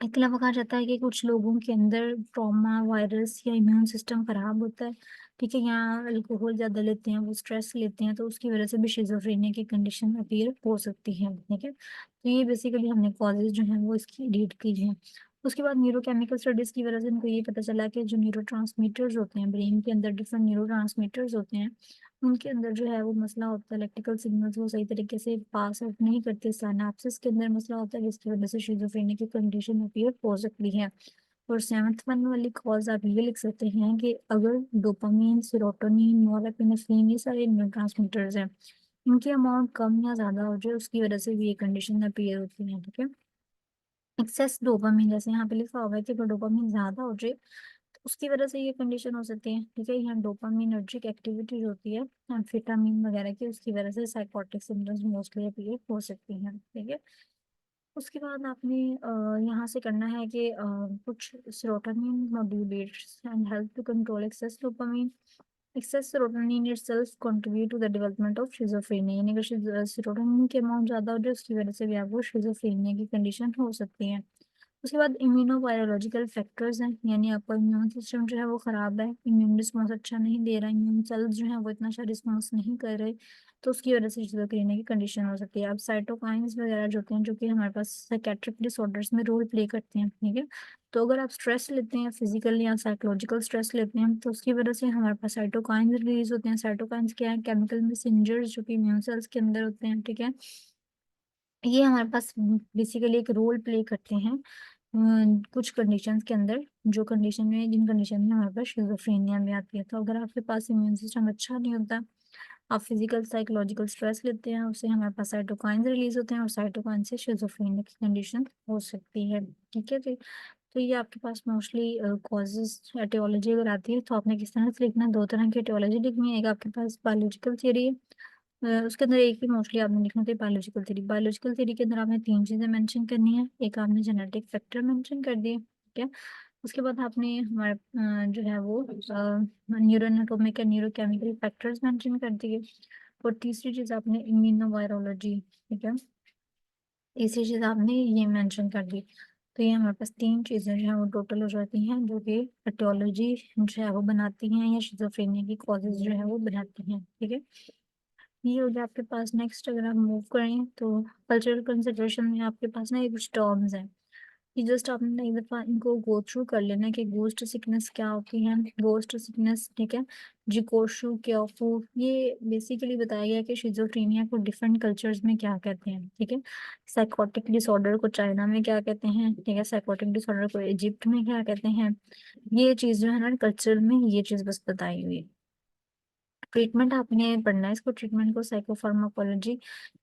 इसके अलावा कहा जाता है कि कुछ लोगों के अंदर ट्रॉमा वायरस या इम्यून सिस्टम खराब होता है, ठीक है, यहाँ अल्कोहल ज्यादा लेते हैं, वो स्ट्रेस लेते हैं तो उसकी वजह से भी शिजोफ्रेनिया की कंडीशन अपीयर हो सकती है, ठीक है। तो ये बेसिकली हमने कॉजेज जो हैं वो इसकी रीड की हैं। उसके बाद न्यूरोकेमिकल स्टडीज की वजह से इनको ये पता चला कि जो न्यूरो होते हैं ब्रेन के अंदर, डिफरेंट न्यूरो होते हैं, उनके अंदर जो है वो मसला होता है, इलेक्ट्रिकल सिग्नल्स वो सही तरीके से पास आउट नहीं करते, सिनेप्सिस के अंदर मसला होता है जिसकी वजह से शिजोफ्रेनिया की कंडीशन अपीयर हो सकती है। और सेवंथ वन वाली कॉज आप ये लिख सकते हैं कि अगर डोपामीन, सेरोटोनिन, नॉरएपिनेफ्रिन ये सारे न्यूरोट्रांसमीटर्स हैं, इनकी अमाउंट कम या ज्यादा हो जाए उसकी वजह से भी ये कंडीशन अपीयर होती है, ठीक है। एक्सेस डोपामीन, जैसे यहाँ पे लिखा हुआ है कि अगर डोपामीन ज्यादा हो जाए तो उसकी वजह से ये कंडीशन हो सकती है, ठीक है। यहाँ डोपामिनर्जिक एक्टिविटीज होती है एम्फेटामिन वगैरह की, उसकी वजह से साइकोटिक सिम्टम्स मोस्टली अपीयर हो सकती हैं, ठीक है। उसके बाद आपने यहाँ से करना है कि कुछ serotonin modulates and help to control excess dopamine. Excess serotonin itself contribute to the development of schizophrenia, यानी अगर सेरोटोनिन की अमाउंट ज़्यादा हो जाए उसकी वजह से भी आपको शिज़ोफ्रेनिया की कंडीशन हो सकती है। उसके बाद इम्यूनोवायरोलॉजिकल फैक्टर्स हैं, यानी आपका इम्यून सिस्टम जो है वो ख़राब है, इम्यून रिस्पॉन्स अच्छा नहीं दे रहा, इम्यून सेल्स जो है वो इतना अच्छा रिस्पॉन्स नहीं कर रहे, तो उसकी वजह से शिज़ोफ्रेनिया की कंडीशन हो सकती है। अब साइटोकाइंस वगैरह जो होते हैं जो कि हमारे पास साइकेट्रिक डिसऑर्डर्स में रोल प्ले करते हैं, ठीक है। तो अगर आप स्ट्रेस लेते हैं, फिजिकल या साइकोलॉजिकल स्ट्रेस लेते हैं, तो उसकी वजह से हमारे पास साइटोकाइंस रिलीज होते हैं। साइटोकाइंस क्या है? केमिकल मैसेंजर्स जो कि इम्यून सेल्स के अंदर होते हैं, ठीक है। ये हमारे पास बेसिकली एक रोल प्ले करते हैं कुछ कंडीशंस के अंदर, जो कंडीशन में जिन कंडीशन में हमारे पास शिज़ोफ्रेनिया भी आती है। तो अगर आपके पास इम्यून सिस्टम अच्छा नहीं होता, आप फिजिकल साइकोलॉजिकल स्ट्रेस लेते हैं, उससे हमारे पास साइटोकाइंस रिलीज होते हैं और साइटोकाइन से शिज़ोफ्रेनिया की कंडीशन हो सकती है, ठीक है जी। तो ये आपके पास मोस्टली कॉजेज एटियोलॉजी अगर आती है तो आपने किस तरह से लिखना है? दो तरह की एटियोलॉजी लिखनी है। एक आपके पास बायोलॉजिकल थियरी है, उसके अंदर एक ही मोस्टली आपने लिखना था बायोलॉजिकल थ्योरी। बायोलॉजिकल थ्योरी के अंदर आपने तीन चीजें मेंशन करनी है। एक आपने जेनेटिक फैक्टर मेंशन कर दिए, ठीक है। उसके बाद आपने हमारे जो है वो neuro anatomic and neurochemical factors mention कर दिए। और तीसरी चीज आपने इम्यूनोवायरोलॉजी, ठीक है, तीसरी चीज आपने ये मेंशन कर दी। तो ये हमारे पास तीन चीजें जो है वो टोटल हो जाती हैं जो कि एटियोलॉजी जो है वो बनाती हैं या शिज़ोफ्रेनिया की कॉजेज जो है वो बनाती हैं, ठीक है। ये हो गया आपके पास। नेक्स्ट अगर आप मूव करें तो कल्चरल कंसिडरेशन में आपके पास ना ये कुछ टर्म्स हैं, ये जस्ट आपने ना एक दफा इनको गो थ्रू कर लेना कि गोस्ट सिकनेस क्या होती है, गोस्ट सिकनेस, ठीक है, जिकोशु क्योफू। ये बेसिकली बताया गया कि शिजोफ्रेनिया को डिफरेंट कल्चर्स में क्या कहते हैं, ठीक है। साइकोटिक डिसऑर्डर को चाइना में क्या कहते हैं, ठीक है, साइकोटिक डिसऑर्डर को इजिप्ट में क्या कहते हैं। ये चीज जो है ना कल्चर में ये चीज बस बताई हुई है। ट्रीटमेंट आपने पढ़ना है इसको, ट्रीटमेंट को साइकोफार्माकोलॉजी।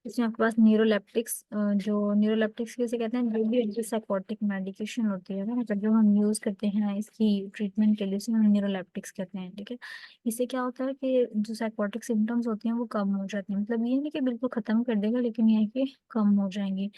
इसमें आपके पास न्यूरोलेप्टिक्स, जो न्यूरोलेप्टिक्स कैसे कहते हैं, जो भी एंटीसाइकोटिक मेडिकेशन होती है ना, मतलब जो हम यूज करते हैं इसकी ट्रीटमेंट के लिए, इसे हम न्यूरोलेप्टिक्स कहते हैं, ठीक है। इससे क्या होता है कि जो साइकोटिक सिम्टम्स होती हैं वो कम हो जाती हैं, मतलब ये नहीं कि बिल्कुल खत्म कर देगा, लेकिन ये है कि कम हो जाएंगी।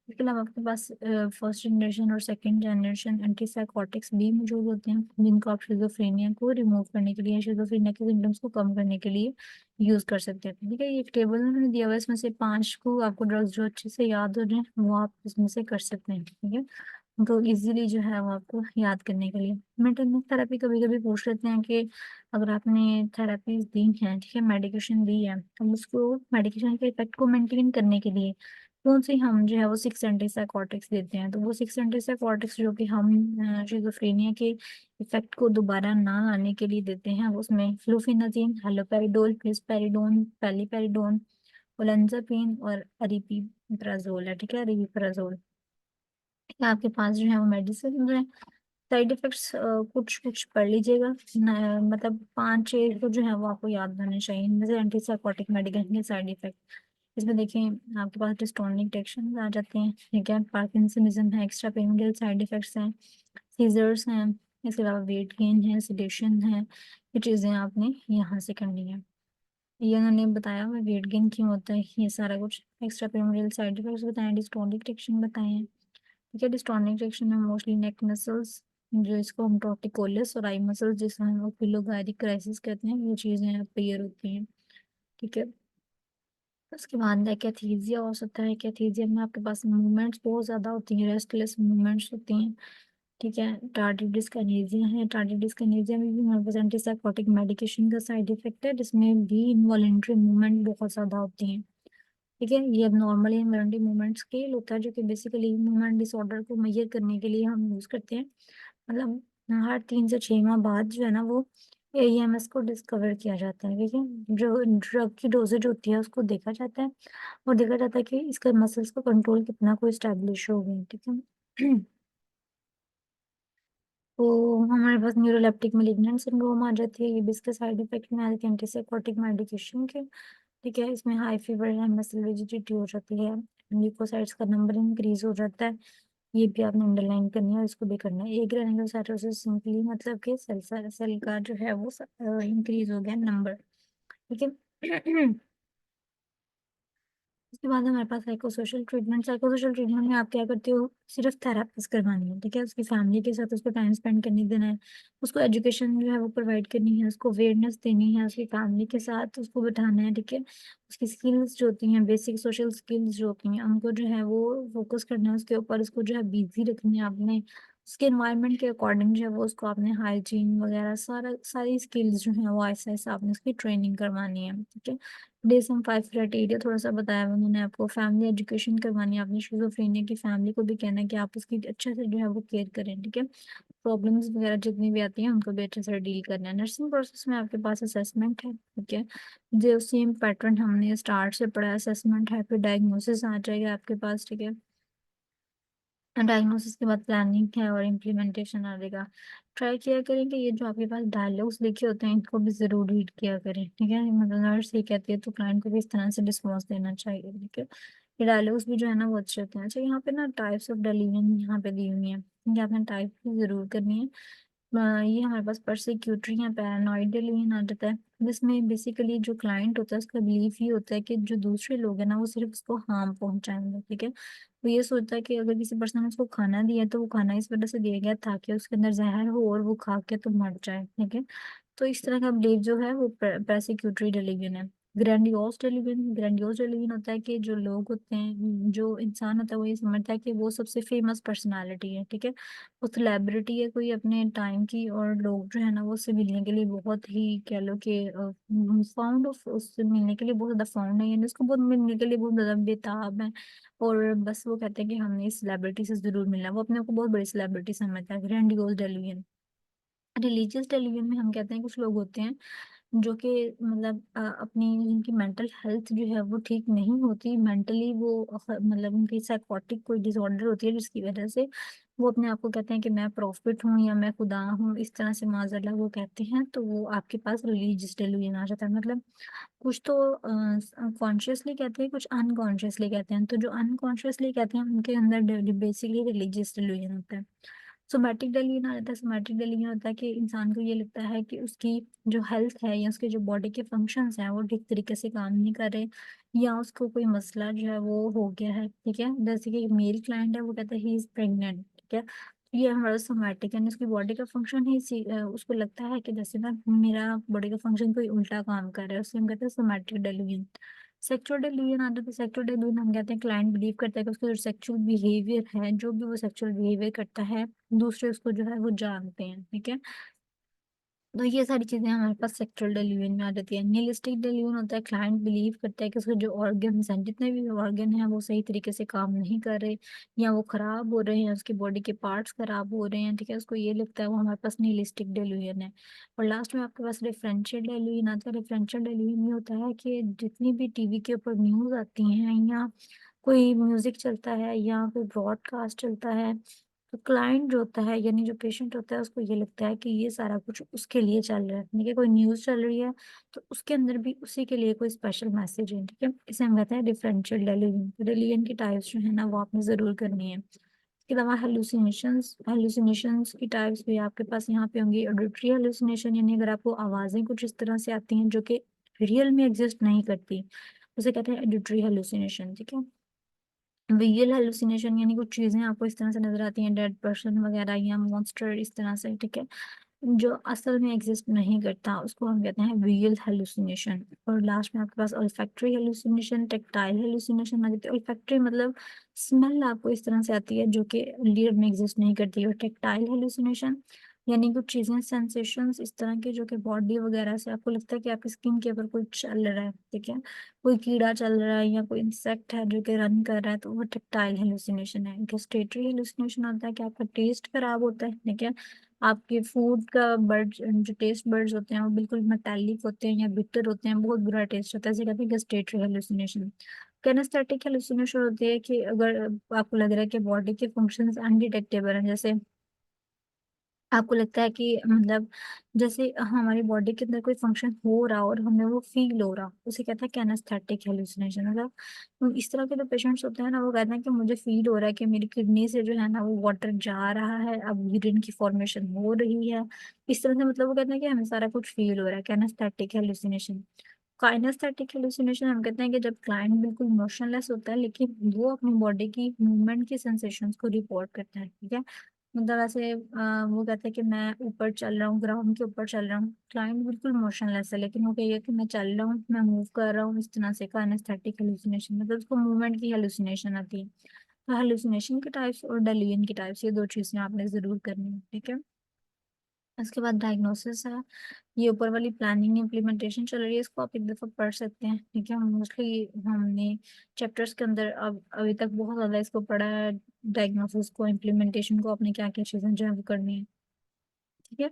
इसके अलावा आपके पास फर्स्ट जनरेशन और सेकंड जनरेशन एंटीसाइकोटिक्स भी मौजूद होते हैं, जिनको आप शिजोफ्रेनिया को रिमूव करने के लिए, शिजोफ्रेनिया के सिम्टम्स को कम करने के लिए यूज कर सकते हैं, ठीक है। ये एक टेबल उन्होंने दिया हुआ है, इसमें से 5 को आपको ड्रग्स जो अच्छे से याद हो जाए वो आप इसमें से कर सकते हैं, ठीक है। तो इजीली जो है वो आपको याद करने के लिए मेंटल थेरेपी कभी कभी पूछ लेते हैं कि अगर आपने थेरेपीज दी हैं, ठीक है, मेडिकेशन दी है, तो उसको मेडिकेशन के इफेक्ट को मेंटेन करने के लिए कौन सी हम जो है वो 6 एंटीसाइकोटिक्स देते हैं। तो वो 6 एंटीसाइकोटिक्स जो कि हम शिज़ोफ्रेनिया के इफेक्ट को दोबारा ना लाने के लिए देते हैं, उसमें फ्लूफेनाजिन, हेलोपेरिडोल, रिस्पेरिडोन, पेलिपेरिडोन, ओलेंजापिन और अरिपीप्राजोल है, ठीक है, अरिपीप्राजोल। आपके पास जो है वो मेडिसिन जो है, साइड इफेक्ट्स कुछ कुछ पढ़ लीजिएगा, मतलब 5-6 को जो है वो आपको याद रहने चाहिए, जैसे एंटीसाइकोटिक मेडिकेशन के साइड इफेक्ट। इसमें देखिए आपके पास डिस्टोनिक रिएक्शन आ जाते हैं, ठीक है, पार्किंसनिज्म है, एक्स्ट्रा पिरामिडल साइड इफेक्ट्स हैं, सीजर्स हैं, इसके अलावा वेट गेन है, सिडेशन है। ये चीज़ें आपने यहाँ से करनी है। ये उन्होंने बताया हुआ वेट गेन क्यों होता है, ये सारा कुछ एक्स्ट्रा पिरामिडल साइड इफेक्ट्स बताए, डिस्टोनिक रिएक्शन बताए हैं, ठीक है। डिस्टोनिक रिएक्शन में मोस्टली नेक मसल्स, जो इसको हम टॉर्टिकोलिस, और आई मसल्स जिसे हम लोग पिलोगायरिक क्राइसिस कहते हैं, वो चीज़ें अपीयर होती हैं, ठीक है। उसके बाद कैथीजिया हो सकता है, कैथीजिया में आपके पास मूवमेंट्स बहुत ज़्यादा होती हैं, रेस्टलेस मूवमेंट्स होती हैं, ठीक है। टार्डिव डिस्किनेसिया है, टार्डिव डिस्किनेसिया में भी हमारे पास एंटीसाइकोटिक मेडिकेशन का साइड इफेक्ट है, जिसमें भी इनवॉलेंट्री मूवमेंट बहुत ज़्यादा होती हैं, ठीक है। ये अब नॉर्मली इनवॉलेंट्री मूवमेंट स्केल होता है जो कि बेसिकली मूवमेंट डिसऑर्डर को मेजर करने के लिए हम यूज़ करते हैं, मतलब हर 3 से 6 माह बाद जो है ना वो एईएमएस को डिस्कवर किया जाता है, ठीक है। जो ड्रग की डोजेज होती है उसको देखा जाता है और देखा जाता है कि इसका मसल्स का कंट्रोल कितना को इस्टेब्लिश हो गया, ठीक है। तो हमारे पास न्यूरोलेप्टिक मैलिग्नेंट सिंड्रोम आ जाती है, ये भी इसके साइड इफेक्ट में आ जाती है एंटीसाइकोटिक मेडिकेशन के, ठीक है। इसमें हाई फीवर है, मसल रिजिडिटी हो जाती है, ल्यूकोसाइट्स का नंबर इंक्रीज हो जाता है, ये भी आपने अंडरलाइन करनी है और इसको भी करना है। ए ग्रेनुलोसाइटोसिस सिंपली मतलब कि सेल का जो है वो इंक्रीज हो गया नंबर, ठीक है। उसके बाद हमारे पास साइको सोशल ट्रीटमेंट में आप क्या करते हो, सिर्फ थेरापिस्ट करवानी है, ठीक है। उसकी फैमिली के साथ उसको टाइम स्पेंड करने देना है, उसको एजुकेशन जो है वो प्रोवाइड करनी है, उसको अवेयरनेस देनी है, उसकी फैमिली के साथ उसको बिठाना है, ठीक है। उसकी स्किल्स जो होती हैं, बेसिक सोशल स्किल्स जो होती हैं, उनको जो है वो फोकस करना है उसके ऊपर, उसको जो है बिजी रखनी है आपने। उसके एनवायरनमेंट के अकॉर्डिंग जो है वो उसको आपने हाइजीन वगैरह सारी स्किल्स जो है वो ऐसा ऐसा आपने उसकी ट्रेनिंग करवानी है, ठीक है। DSM 5 क्राइटेरिया थोड़ा सा बताया हुआ उन्होंने आपको। फैमिली एजुकेशन करवानी है आपने, शिजोफ्रेनिया की फैमिली को भी कहना है कि आप उसकी अच्छे से जो है वो केयर करें, ठीक है। प्रॉब्लम्स वगैरह जितनी भी आती हैं उनको भी अच्छे से डील करना है। नर्सिंग प्रोसेस में आपके पास असेसमेंट है, ठीक है। जो सेम पैटर्न हमने स्टार्ट से पढ़ा, असेसमेंट है, फिर डायग्नोसिस आ जाएगा आपके पास, ठीक है। डायग्नोसिस के बाद प्लानिंग है और इम्प्लीमेंटेशन आ जाएगा। ट्राई किया करें कि ये जो आपके पास डायलॉग्स लिखे होते हैं इनको भी जरूर रीड किया करें, ठीक है। मतलब नर्स ये कहती है तो क्लाइंट को भी इस तरह से रिस्पॉन्स देना चाहिए, ठीक है। ये डायलॉग्स भी जो है ना वो अच्छे होते हैं। अच्छा, यहाँ पे ना टाइप्स ऑफ डेलीवन यहाँ पे दी हुई है, ये आपने टाइप भी जरूर करनी है। ये हमारे पास परसिक्यूटरी या पैरानॉइड डेलीवन आ जाता है, जिसमें बेसिकली जो क्लाइंट होता है उसका बिलीफ ये होता है कि जो दूसरे लोग हैं ना वो सिर्फ उसको हार्म पहुंचाएंगे, ठीक है। वो ये सोचता है कि अगर किसी पर्सन ने उसको खाना दिया तो वो खाना इस वजह से दिया गया था कि उसके अंदर जहर हो और वो खा के तो मर जाए, ठीक है। तो इस तरह का बिलीफ जो है वो प्रेसिक्यूटरी डेलीवियन है। ग्रैंडियोस डेलीवियन होता है कि जो लोग होते हैं, जो इंसान होता है वो ये समझता है कि वो सबसे फेमस पर्सनालिटी है, ठीक है। वो सेलिब्रिटी है कोई अपने टाइम की, और लोग जो है ना वो उससे मिलने के लिए बहुत ही कह लो कि फाउंड ऑफ उससे मिलने के लिए बहुत ज्यादा फाउंड है, यानी उसको बहुत मिलने के लिए बहुत ज्यादा बेताब है। और बस वो कहते हैं कि हमने इस सेलिब्रिटी से जरूर मिलना है, वो अपने आप को बहुत बड़ी सेलिब्रिटी समझता है। ग्रैंडियोस डेलीवियन। रिलीजियस डेलीवियन में हम कहते हैं कुछ लोग होते हैं जो कि मतलब अपनी जिनकी मेंटल हेल्थ जो है वो ठीक नहीं होती, मेंटली वो मतलब उनकी साइकोटिक कोई डिसऑर्डर होती है जिसकी वजह से वो अपने आप को कहते हैं कि मैं प्रॉफिट हूँ या मैं खुदा हूँ, इस तरह से माजल्ला वो कहते हैं, तो वो आपके पास रिलीजियस डेलूजन आ जाता है। मतलब कुछ तो कॉन्शियसली कहते हैं, कुछ अनकॉन्शियसली कहते हैं, तो जो अनकॉन्शियसली कहते हैं उनके अंदर बेसिकली रिलीजियस डेलूजन होता है। सोमैटिक डेलीवियन आ जाता है। सोमैटिक डेलीवियन होता है कि इंसान को ये लगता है कि उसकी जो हेल्थ है या उसके जो बॉडी के फंक्शंस हैं वो ठीक तरीके से काम नहीं कर रहे, या उसको कोई मसला जो है वो हो गया है, ठीक है। जैसे कि मेल क्लाइंट है वो कहता है ही इज प्रेग्नेंट, ठीक है। ये हमारा सोमैटिक है, उसकी बॉडी का फंक्शन ही उसको लगता है कि जैसे ना मेरा बॉडी का फंक्शन कोई उल्टा काम कर रहा है, उससे हम कहते हैं सोमैटिक डेलीवियन। सेक्सुअल डिलीजन आता है, तो सेक्सुअल डिलीजन हम कहते हैं क्लाइंट बिलीव करता है कि उसका जो सेक्सुअल बिहेवियर है, जो भी वो सेक्सुअल बिहेवियर करता है दूसरे उसको जो है वो जानते हैं, ठीक है। तो ये सारी चीजें हमारे पास सेक्सुअल डेल्यूजन में आ जाती है। निहिलिस्टिक डेल्यूजन होता है क्लाइंट बिलीव करता है कि उसके जो ऑर्गन्स हैं, जितने भी ऑर्गन हैं वो सही तरीके से काम नहीं कर रहे या वो खराब हो रहे हैं, उसकी बॉडी के पार्ट्स खराब हो रहे हैं, ठीक है। उसको ये लगता है, वो हमारे पास निहिलिस्टिक डेल्यूजन है। और लास्ट में आपके पास डिफरेंशियल डेल्यूजन आता है। डिफरेंशियल डेल्यूजन ये होता है कि जितनी भी टीवी के ऊपर न्यूज आती हैं या कोई म्यूजिक चलता है या कोई ब्रॉडकास्ट चलता है, तो क्लाइंट जो होता है यानी जो पेशेंट होता है उसको ये लगता है कि ये सारा कुछ उसके लिए चल रहा है, ठीक है। कोई न्यूज़ चल रही है तो उसके अंदर भी उसी के लिए कोई स्पेशल मैसेज है, ठीक है। इसे हम कहते हैं डिफरेंशियल डेलीजन। डेलीजन की टाइप्स जो है ना वो आपने जरूर करनी है। इसके अलावा हेलुसिनेशंस हेलुसिनेशंस की टाइप्स भी आपके पास यहाँ पे होंगी। ऑडिटरी हेलुसिनेशन, यानी अगर आपको आवाजें कुछ इस तरह से आती हैं जो कि रियल में एग्जिस्ट नहीं करती, उसे कहते हैं ऑडिटरी हेलुसिनेशन, ठीक है। विजुअल हेलुसिनेशन यानी कुछ चीजें आपको इस तरह से नजर आती हैं, डेड पर्सन वगैरह या मॉन्स्टर इस तरह से, ठीक है, जो असल में एग्जिस्ट नहीं करता, उसको हम कहते हैं विजुअल हेलुसिनेशन। और लास्ट में आपके पास ओल्फैक्टरी हेलुसिनेशन, टेक्टाइल हेलुसिनेशन आ जाती है। ओल्फैक्टरी मतलब स्मेल आपको इस तरह से आती है जो कि रियल में एग्जिस्ट नहीं करती। और टेक्टाइल हेलुसिनेशन यानी कुछ चीजें, सेंसेशंस इस तरह के जो कि बॉडी वगैरह से आपको लगता है कि आपकी स्किन के ऊपर कुछ चल रहा है, ठीक है। कोई कीड़ा चल रहा है या कोई इंसेक्ट है जो कि रन कर रहा है, तो वो टेक्टाइल हेलुसिनेशन है। गेस्टेटरी हेलुसिनेशन होता है कि आपका टेस्ट खराब होता है, ठीक है। आपके फूड का बर्ड जो टेस्ट बर्ड्स होते हैं वो बिल्कुल मेटालिक होते हैं या बिटर होते हैं, बहुत बुरा टेस्ट होता है, इसे कहते हैं गेस्टेटरी हेलुसिनेशन। कैनेस्थेटिक हेलुसिनेशन होती है कि अगर आपको लग रहा है कि बॉडी के फंक्शंस अनडिटेक्टेबल हैं, जैसे आपको लगता है कि मतलब जैसे हमारी बॉडी के अंदर कोई फंक्शन हो रहा और हमें वो फील हो रहा, उसे कहते हैं कैनेस्थेटिक हेलुसिनेशन। मतलब इस तरह के जो पेशेंट्स होते हैं ना वो कहते हैं कि मुझे फील हो रहा है कि मेरी किडनी से जो है ना वो वाटर जा रहा है, अब यूरिन की फॉर्मेशन हो रही है, इस तरह से मतलब वो कहते हैं कि हमें सारा कुछ फील हो रहा है, कैनेस्थेटिक हेलुसिनेशन। काइनेस्थेटिक हेलुसिनेशन हम कहते हैं कि जब क्लाइंट बिल्कुल मोशनलेस होता है लेकिन वो अपनी बॉडी की मूवमेंट की सेंसेशंस को रिपोर्ट करता है, ठीक है। मतलब ऐसे वो कहता है कि मैं ऊपर चल रहा हूँ, ग्राउंड के ऊपर चल रहा हूँ, क्लाइंट बिल्कुल मोशनलेस है लेकिन वो कहिए कि मैं चल रहा हूँ, मैं मूव कर रहा हूँ, इस तरह से काइनेस्थेटिक हेलुसिनेशन, मतलब उसको मूवमेंट की हेलुसिनेशन आती है। तो हेलुसिनेशन के टाइप्स और डेल्यूजन की टाइप्स, ये दो चीजें आपने जरूर करनी है, ठीक है। इसके बाद डायग्नोसिस है, ये ऊपर वाली प्लानिंग इम्प्लीमेंटेशन चल रही है, इसको आप एक दफा पढ़ सकते हैं, ठीक है। मोस्टली हमने चैप्टर्स के अंदर अब अभी तक बहुत ज्यादा इसको पढ़ा है, डायग्नोसिस को, इम्प्लीमेंटेशन को, आपने क्या क्या चीजें जो है वो करनी है, ठीक है।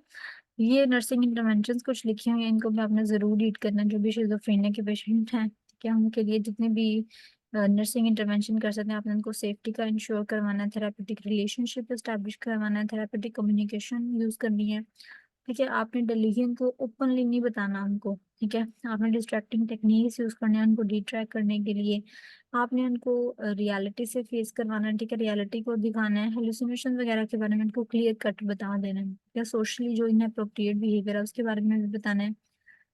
ये नर्सिंग इंटरवेंशन कुछ लिखी हुई हैं, इनको भी आपने जरूर रीड करना है, जो भी शिजोफ्रेनिया के पेशेंट हैं, ठीक है। उनके लिए जितने भी नर्सिंग इंटरवेंशन कर सकते हैं आपने उनको सेफ्टी का इंश्योर करवाना है, थेरापेटिक रिलेशनशिप एस्टैब्लिश करवाना है, थेरापेटिक कम्युनिकेशन यूज करनी है, ठीक है। आपने डिलीजन को ओपनली नहीं बताना उनको, ठीक है। आपने डिस्ट्रैक्टिंग टेक्निक्स यूज करने हैं उनको डिट्रैक्ट करने के लिए, आपने उनको रियलिटी से फेस करवाना है, ठीक है, रियलिटी को दिखाना है, हेलुसिनेशन वगैरह के बारे में उनको क्लियर कट बता देना है, या सोशली जो इनअप्रोप्रिएट बिहेवियर है उसके बारे में भी बताना है।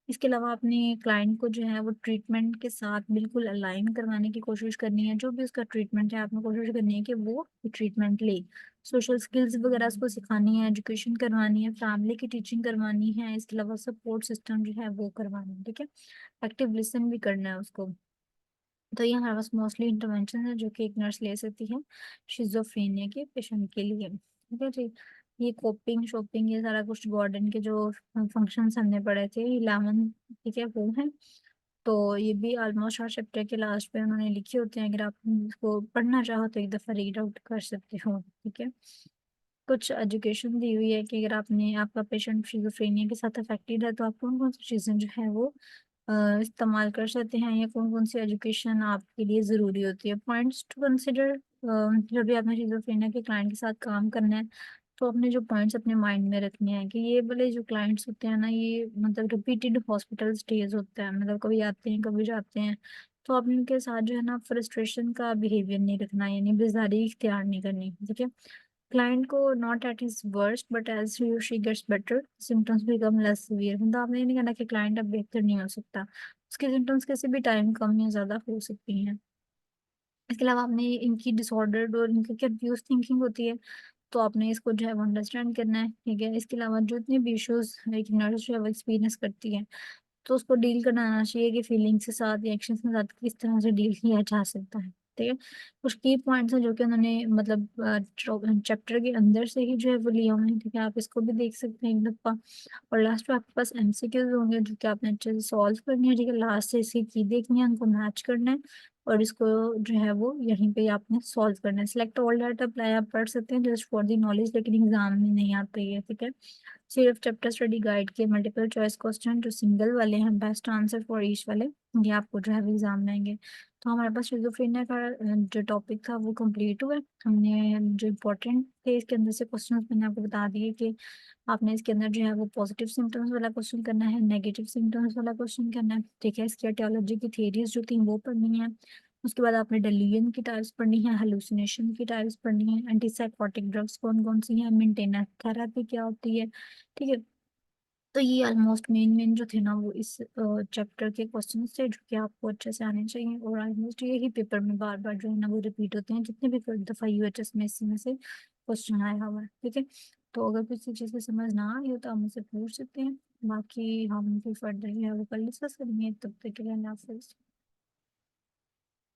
इसके अलावा अपने क्लाइंट को जो है वो ट्रीटमेंट के साथ बिल्कुल अलाइन करवाने की कोशिश करनी है, जो भी उसका ट्रीटमेंट है आपने कोशिश करनी है कि वो ट्रीटमेंट ले, सोशल स्किल्स वगैरह उसको सिखानी है, एजुकेशन करवानी है, फैमिली की टीचिंग करवानी है, इसके अलावा सपोर्ट सिस्टम जो है वो करवाना है, ठीक है। एक्टिव लिसन भी करना है उसको। तो ये हमारे पास मोस्टली इंटरवेंशन है जो कि एक नर्स ले सकती है शिजोफ्रेनिया के पेशेंट के लिए, ठीक है जी। ये कोपिंग शॉपिंग ये सारा कुछ वार्डन के जो फंक्शंस हमने पढ़े थे 11, ठीक है, वो है। तो ये भी ऑलमोस्ट हर चैप्टर के लास्ट पे उन्होंने लिखे होते हैं, अगर आप इसको पढ़ना चाहो तो एक दफ़ा रीड आउट कर सकते हो, ठीक है। कुछ एजुकेशन दी हुई है कि अगर आपने आपका पेशेंट शिजोफ्रेनिया के साथ अफेक्टेड है तो आप कौन कौन सी चीज़ें जो है वो इस्तेमाल कर सकते हैं, या कौन कौन सी एजुकेशन आपके लिए ज़रूरी होती है, पॉइंट्स टू कंसिडर। जब भी आपने शिजोफ्रेनिया के क्लाइंट के साथ काम करना है तो अपने जो पॉइंट्स अपने माइंड में रखने हैं कि ये वाले जो क्लाइंट्स होते हैं ना, ये मतलब रिपीटेड हॉस्पिटल स्टेज होता है, मतलब कभी आते हैं कभी जाते हैं, तो आपने उनके साथ जो है ना फ्रस्ट्रेशन का बिहेवियर नहीं रखना, यानी बेजारी इख्तियार नहीं करनी, ठीक है। क्लाइंट को not at his worst but as he और she gets better symptoms become less severe, मतलब आपने ये नहीं कहना कि क्लाइंट अब बेहतर नहीं हो सकता, उसके सिम्टम्स किसी भी टाइम कम या ज्यादा हो सकती हैं। इसके अलावा आपने इनकी डिसऑर्डर्ड और इनकी कंफ्यूज थिंकिंग होती है, तो आपने इसको जो है वो अंडरस्टैंड करना है, ठीक है। इसके अलावा जो इतने भी इश्यूज एक नर्स जो है वो एक्सपीरियंस करती है तो उसको डील करना आना चाहिए कि फीलिंग्स के साथ या एक्शंस के साथ किस तरह से डील किया जा सकता है, ठीक है। कुछ की पॉइंट्स हैं जो कि उन्होंने मतलब चैप्टर के अंदर से ही जो है वो लिया हुआ है, ठीक है, आप इसको भी देख सकते हैं एक दफा। और लास्ट में आपके पास एमसीक्यूज होंगे जो कि आपने अच्छे से सॉल्व करनी है, ठीक है, लास्ट से इसकी की देखनी है, उनको मैच करना है और इसको जो है वो यहीं पे आपने सॉल्व करना है। सिलेक्ट ऑल डाटा अप्लाई आप पढ़ सकते हैं जस्ट फॉर दी नॉलेज, लेकिन एग्जाम में नहीं आती है, ठीक है। सिर्फ चैप्टर स्टडी गाइड के मल्टीपल चॉइस क्वेश्चन जो सिंगल वाले हैं, बेस्ट आंसर फॉर ईच वाले, ये आपको जो है एग्जाम में आएंगे। तो हमारे पास शिज़ोफ्रेनिया का जो टॉपिक था वो कंप्लीट हुआ। हमने जो इम्पोर्टेंट थे इसके अंदर से क्वेश्चन मैंने आपको बता दिए कि आपने इसके अंदर जो है वो पॉजिटिव सिम्टम्स वाला क्वेश्चन करना है, नेगेटिव सिम्टम्स वाला क्वेश्चन करना है, ठीक है। इसकी एटियोलॉजी की थियरीज जो थी वो पढ़नी है। उसके बाद आपने डेल्यूजन की टाइप्स पढ़नी है, हेलुसिनेशन की टाइप्स पढ़नी है, एंटीसाइकोटिक ड्रग्स कौन कौन सी हैं, मेंटेनेंस थेरेपी क्या होती है, ठीक है। तो ये ऑलमोस्ट मेन मेन जो थे ना वो इस चैप्टर के क्वेश्चन थे जो कि आपको अच्छे से आने चाहिए, और ऑलमोस्ट यही पेपर में बार बार जो है ना वो रिपीट होते हैं, जितने भी दफा यूएचएस में इसी में से क्वेश्चन आया हुआ है, ठीक है। तो अगर किसी चीज़ की समझ ना आई हो तो आप मुझसे पूछ सकते हैं, बाकी हम फिर फर्दर जो है वो कल डिस्कस करेंगे, तब तक के लिए अल्लाह हाफिज़।